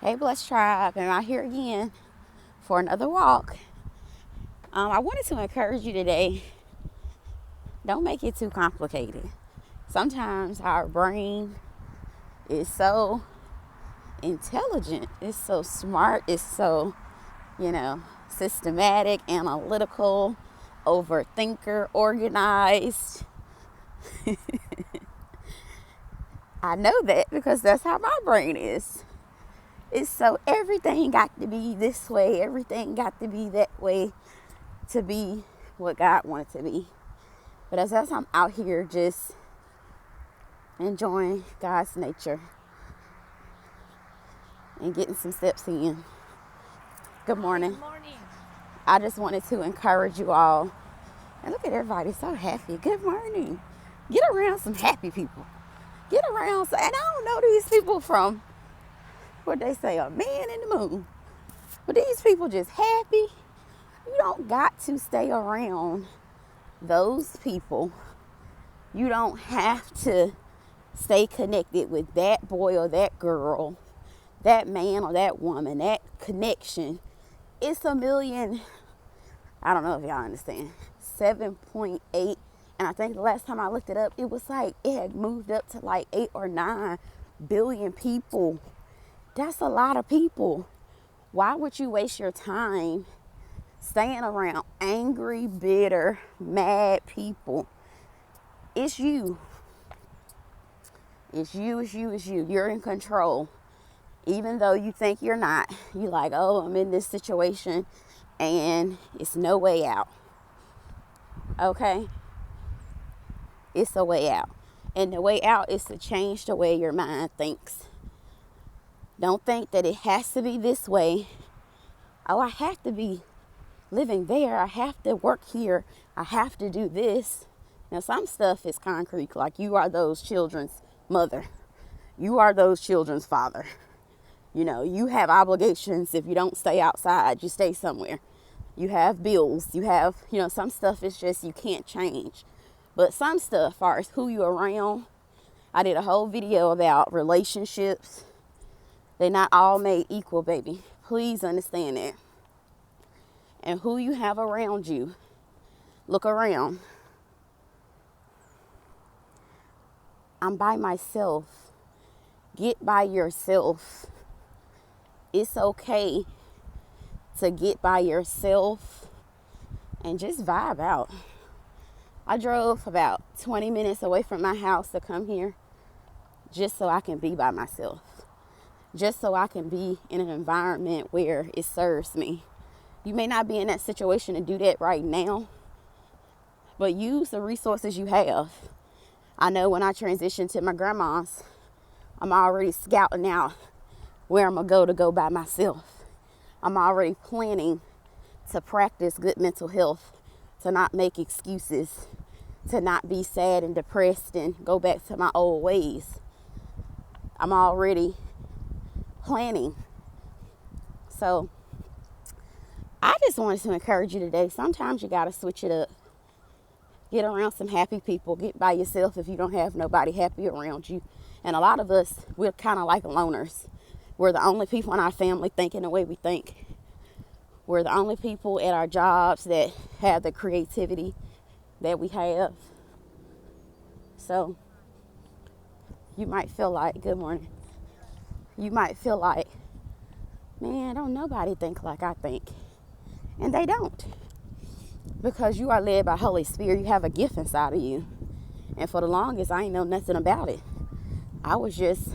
Hey, Blessed Tribe, am I here again for another walk? I wanted to encourage you today, don't make it too complicated. Sometimes our brain is so intelligent, it's so smart, it's so, systematic, analytical, overthinker, organized. I know that because that's how my brain is. It's so everything got to be this way, everything got to be that way to be what God wanted to be. But as I'm out here just enjoying God's nature and getting some steps in. Good morning. Good morning. I just wanted to encourage you all. And look at everybody so happy. Good morning. Get around some happy people. Get around. And I don't know these people from, what they say, a man in the moon. But these people just happy. You don't got to stay around those people. You don't have to stay connected with that boy or that girl, that man or that woman, that connection. It's a million, I don't know if y'all understand, 7.8. And I think the last time I looked it up, it was like it had moved up to like 8 or 9 billion people. That's a lot of people. Why would you waste your time staying around angry, bitter, mad people? It's you. It's you, it's you, it's you. You're in control. Even though you think you're not. You're like, oh, I'm in this situation and it's no way out. Okay? It's a way out. And the way out is to change the way your mind thinks. Don't think that it has to be this way. Oh, I have to be living there. I have to work here. I have to do this. Now, some stuff is concrete, like you are those children's mother. You are those children's father. You have obligations. If you don't stay outside, you stay somewhere. You have bills. You have, some stuff is just you can't change. But some stuff, as far as who you around, I did a whole video about relationships. They're not all made equal, baby. Please understand that. And who you have around you. Look around. I'm by myself. Get by yourself. It's okay to get by yourself and just vibe out. I drove about 20 minutes away from my house to come here just so I can be by myself. Just so I can be in an environment where it serves me. You may not be in that situation to do that right now, but use the resources you have. I know when I transition to my grandma's, I'm already scouting out where I'm going to go by myself. I'm already planning to practice good mental health, to not make excuses, to not be sad and depressed and go back to my old ways. I'm already planning. So I just wanted to encourage you today. Sometimes you got to switch it up. Get around some happy people. Get by yourself if you don't have nobody happy around you. And a lot of us, we're kind of like loners. We're the only people in our family thinking the way we think. We're the only people at our jobs that have the creativity that we have. So you might feel like, good morning. You might feel like, man, don't nobody think like I think. And they don't. Because you are led by Holy Spirit. You have a gift inside of you. And for the longest, I ain't know nothing about it. I was just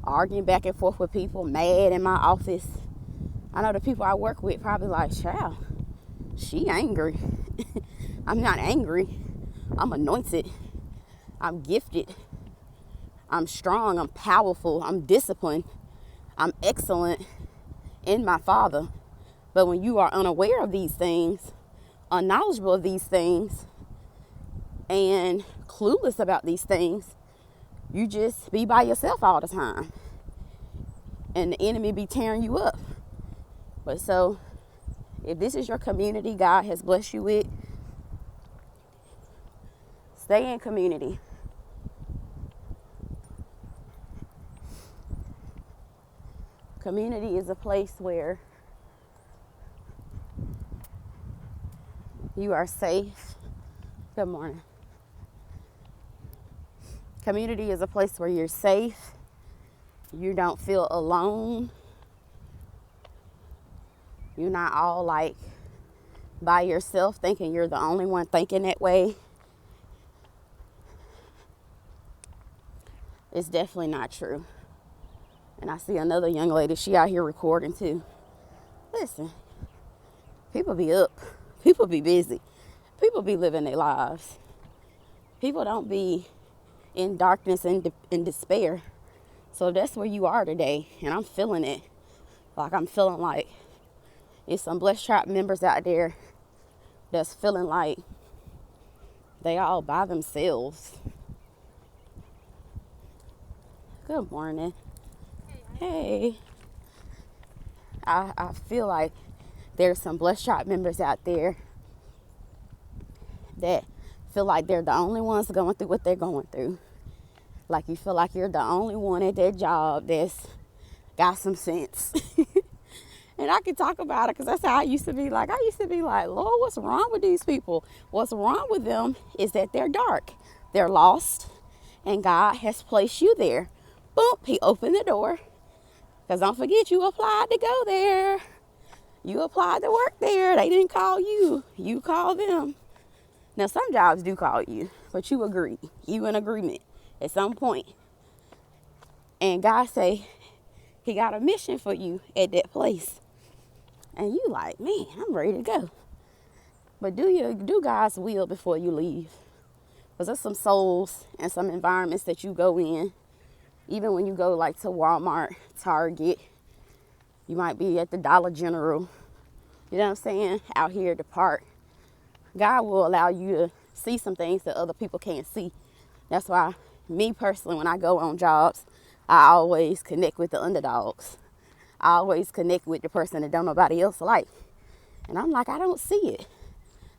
arguing back and forth with people, mad in my office. I know the people I work with probably like, child, she angry. I'm not angry. I'm anointed. I'm gifted. I'm strong. I'm powerful. I'm disciplined. I'm excellent in my Father. But when you are unaware of these things, unknowledgeable of these things, and clueless about these things, you just be by yourself all the time. And the enemy be tearing you up. But so, if this is your community God has blessed you with, stay in community. Community is a place where you are safe. Good morning. Community is a place where you're safe. You don't feel alone. You're not all like by yourself thinking you're the only one thinking that way. It's definitely not true. And I see another young lady, she out here recording too. Listen, people be up. People be busy. People be living their lives. People don't be in darkness and in despair. So if that's where you are today, and I'm feeling it, like I'm feeling like it's some Blessed Tribe members out there that's feeling like they all by themselves. Good morning. Hey. I feel like there's some Blessed Tribe members out there that feel like they're the only ones going through what they're going through. Like you feel like you're the only one at that job that's got some sense. And I can talk about it because that's how I used to be. Like, I used to be like, Lord, what's wrong with these people? What's wrong with them is that they're dark. They're lost. And God has placed you there. Boom, he opened the door. Because don't forget, you applied to go there. You applied to work there. They didn't call you. You called them. Now, some jobs do call you, but you agree. You in agreement at some point. And God say, he got a mission for you at that place. And you like, man, I'm ready to go. But do God's will before you leave. Because there's some souls and some environments that you go in. Even when you go like to Walmart, Target, you might be at the Dollar General. You know what I'm saying? Out here at the park. God will allow you to see some things that other people can't see. That's why me personally, when I go on jobs, I always connect with the underdogs. I always connect with the person that don't nobody else like. And I'm like, I don't see it.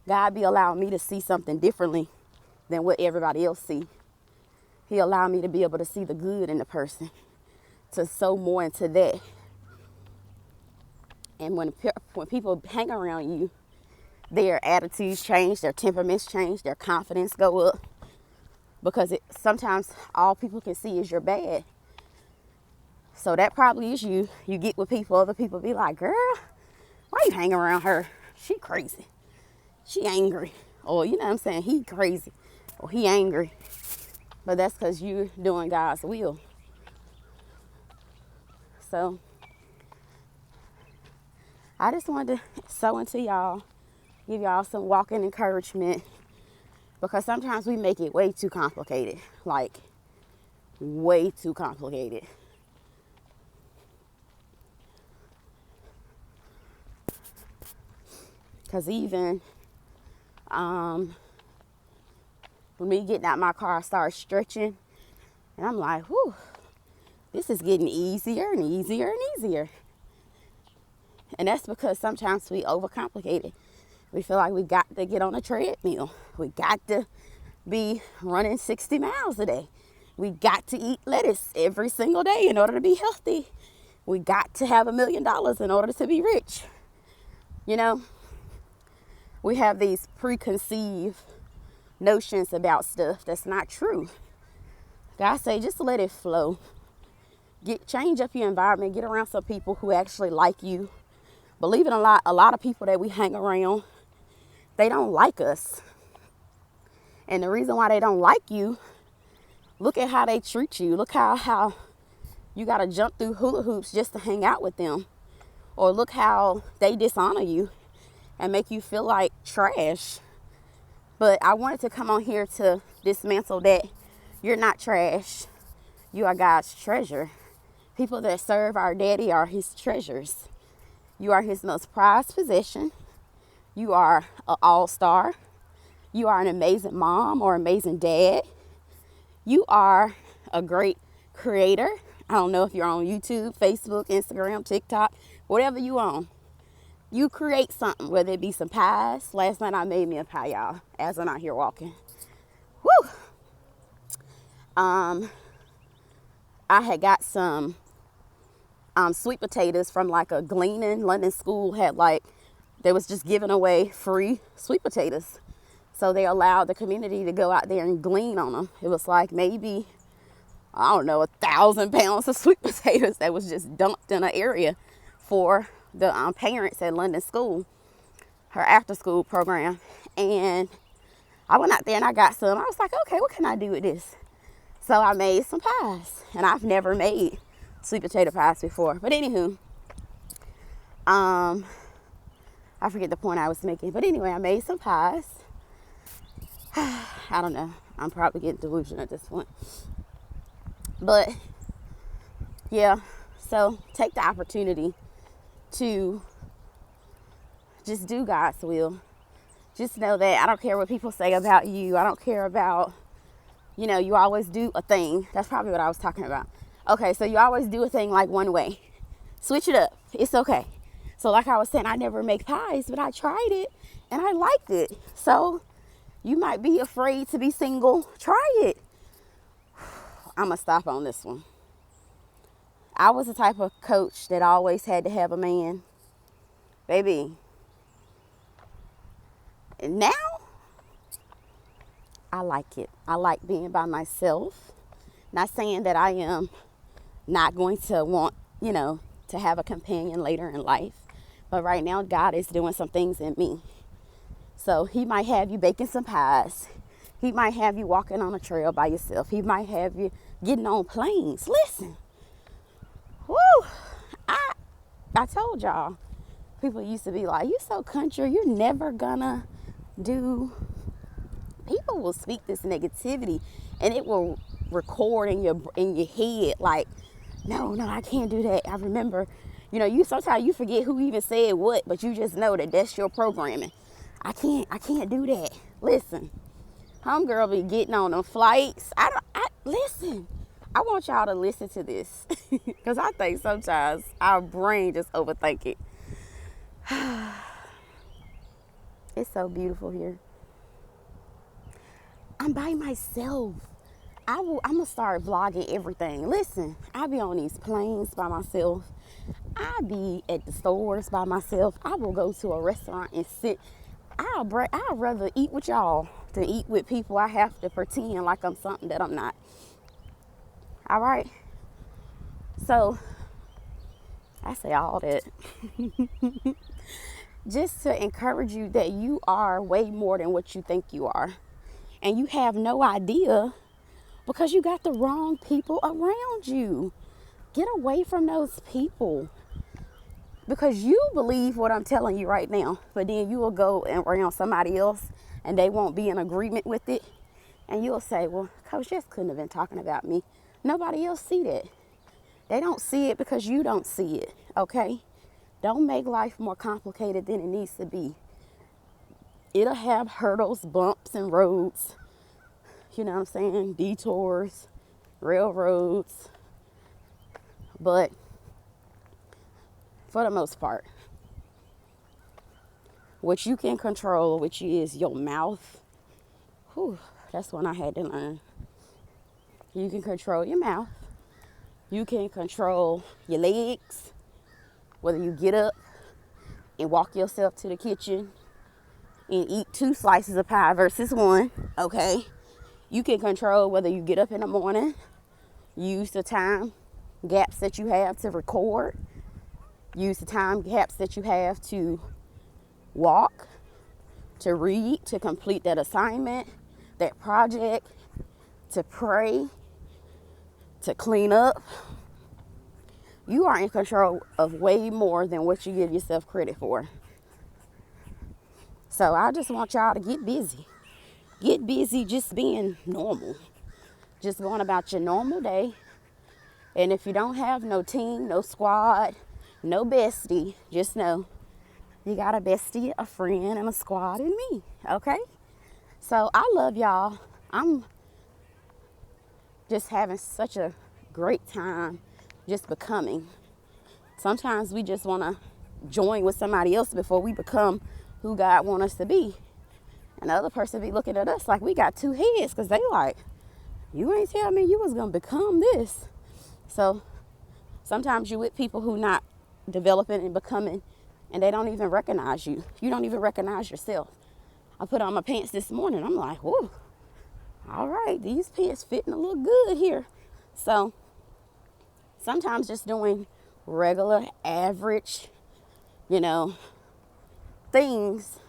God be allowing me to see something differently than what everybody else see. He allowed me to be able to see the good in the person, to sow more into that. And when people hang around you, their attitudes change, their temperaments change, their confidence go up. Because sometimes all people can see is your bad. So that probably is you. You get with people, other people be like, girl, why you hang around her? She crazy. She angry. Or you know what I'm saying? He crazy. Or he angry. But that's because you're doing God's will. So I just wanted to sow into y'all. Give y'all some walking encouragement. Because sometimes we make it way too complicated. Like, way too complicated. Because even when me getting out my car, I start stretching. And I'm like, whew, this is getting easier and easier and easier. And that's because sometimes we overcomplicate it. We feel like we got to get on a treadmill. We got to be running 60 miles a day. We got to eat lettuce every single day in order to be healthy. We got to have $1 million in order to be rich. You know, we have these preconceived notions about stuff that's not true. God say, just let it flow. Change up your environment. Get around some people who actually like you. Believe it or not, a lot of people that we hang around, they don't like us. And the reason why they don't like you, look at how they treat you. Look how you got to jump through hula hoops just to hang out with them. Or look how they dishonor you and make you feel like trash. But I wanted to come on here to dismantle that. You're not trash. You are God's treasure. People that serve our daddy are his treasures. You are his most prized possession. You are an all-star. You are an amazing mom or amazing dad. You are a great creator. I don't know if you're on YouTube, Facebook, Instagram, TikTok, whatever you on. You create something, whether it be some pies. Last night I made me a pie, y'all, as I'm out here walking. Woo! I had got some sweet potatoes from like a gleaning. London school had like, they was just giving away free sweet potatoes. So they allowed the community to go out there and glean on them. It was like maybe, I don't know, 1,000 pounds of sweet potatoes that was just dumped in an area for the parents at London School, her after school program. And I went out there and I got some. I was like, okay, what can I do with this? So I made some pies. And I've never made sweet potato pies before. But anywho, I forget the point I was making. But anyway, I made some pies. I don't know. I'm probably getting delusional at this point. But yeah, so take the opportunity to just do God's will. Just know that I don't care what people say about you. I don't care about, you always do a thing. That's probably what I was talking about. Okay, so you always do a thing like one way. Switch it up. It's okay. So like I was saying, I never make pies, but I tried it and I liked it. So you might be afraid to be single. Try it. I'm going to stop on this one. I was the type of coach that always had to have a man. Baby. And now, I like it. I like being by myself. Not saying that I am not going to want, to have a companion later in life. But right now, God is doing some things in me. So he might have you baking some pies. He might have you walking on a trail by yourself. He might have you getting on planes. Listen. Woo. I told y'all. People used to be like, you so country. You're never gonna do. People will speak this negativity and it will record in your head like, no, I can't do that. I remember, you sometimes you forget who even said what, but you just know that that's your programming. I can't do that. Listen, homegirl be getting on them flights. Listen, I want y'all to listen to this because I think sometimes our brain just overthink it. It's so beautiful here. I'm by myself. I'm going to start vlogging everything. Listen, I be on these planes by myself. I be at the stores by myself. I will go to a restaurant and sit. I'd rather eat with y'all than eat with people I have to pretend like I'm something that I'm not. All right? So, I say all that just to encourage you that you are way more than what you think you are. And you have no idea because you got the wrong people around you. Get away from those people. Because you believe what I'm telling you right now, but then you will go around somebody else and they won't be in agreement with it. And you'll say, well, Coach Jess couldn't have been talking about me. Nobody else see that. They don't see it because you don't see it, okay? Don't make life more complicated than it needs to be. It'll have hurdles, bumps, and roads. You know what I'm saying? Detours, railroads. But for the most part, what you can control, which is your mouth, that's when I had to learn. You can control your mouth. You can control your legs, whether you get up and walk yourself to the kitchen and eat 2 slices of pie versus 1, okay? You can control whether you get up in the morning, use the time gaps that you have to record, use the time gaps that you have to walk, to read, to complete that assignment, that project, to pray, to clean up. You are in control of way more than what you give yourself credit for. So I just want y'all to get busy. Get busy just being normal. Just going about your normal day. And if you don't have no team, no squad, no bestie, just know you got a bestie, a friend, and a squad in me, okay? So I love y'all. I'm just having such a great time just becoming. Sometimes we just want to join with somebody else before we become who God wants us to be. And the other person be looking at us like we got 2 heads because they like, you ain't tell me you was going to become this. So Sometimes you with people who not developing and becoming, and they don't even recognize you. You don't even recognize yourself. I put on my pants this morning. I'm like, whoa, all right, these pants fitting a little good here. So sometimes just doing regular, average, things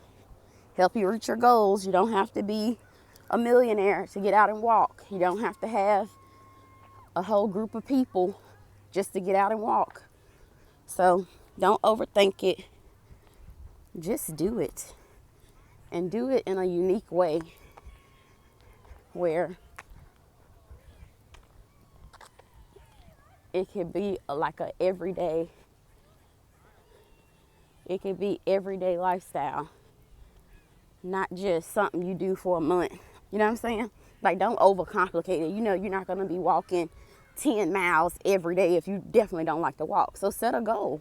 help you reach your goals. You don't have to be a millionaire to get out and walk. You don't have to have a whole group of people just to get out and walk. So don't overthink it. Just do it. And do it in a unique way where it could be like a everyday, it could be everyday lifestyle, not just something you do for a month. You know what I'm saying? Like, don't overcomplicate it. You know you're not going to be walking 10 miles every day if you definitely don't like to walk. So set a goal.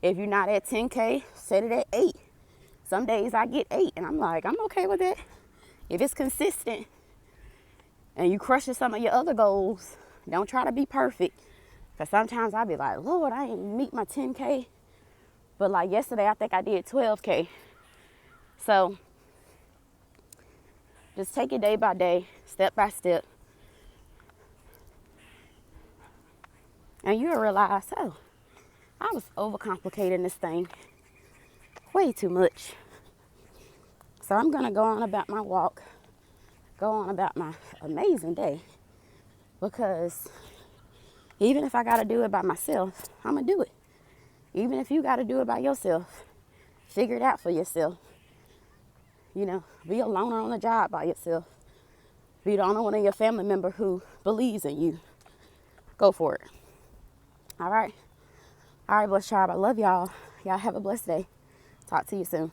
If you're not at 10K, set it at 8. Some days I get 8 and I'm like, I'm okay with that. If it's consistent and you crushing some of your other goals, don't try to be perfect. Because sometimes I'll be like, Lord, I ain't meet my 10K. But like yesterday, I think I did 12K. So just take it day by day, step by step. And you'll realize, oh, I was overcomplicating this thing way too much. So I'm going to go on about my walk, go on about my amazing day. Because even if I got to do it by myself, I'm going to do it. Even if you got to do it by yourself, figure it out for yourself. Be a loner on the job by yourself. Be the only one of your family member who believes in you. Go for it. All right. All right, blessed tribe. I love y'all. Y'all have a blessed day. Talk to you soon.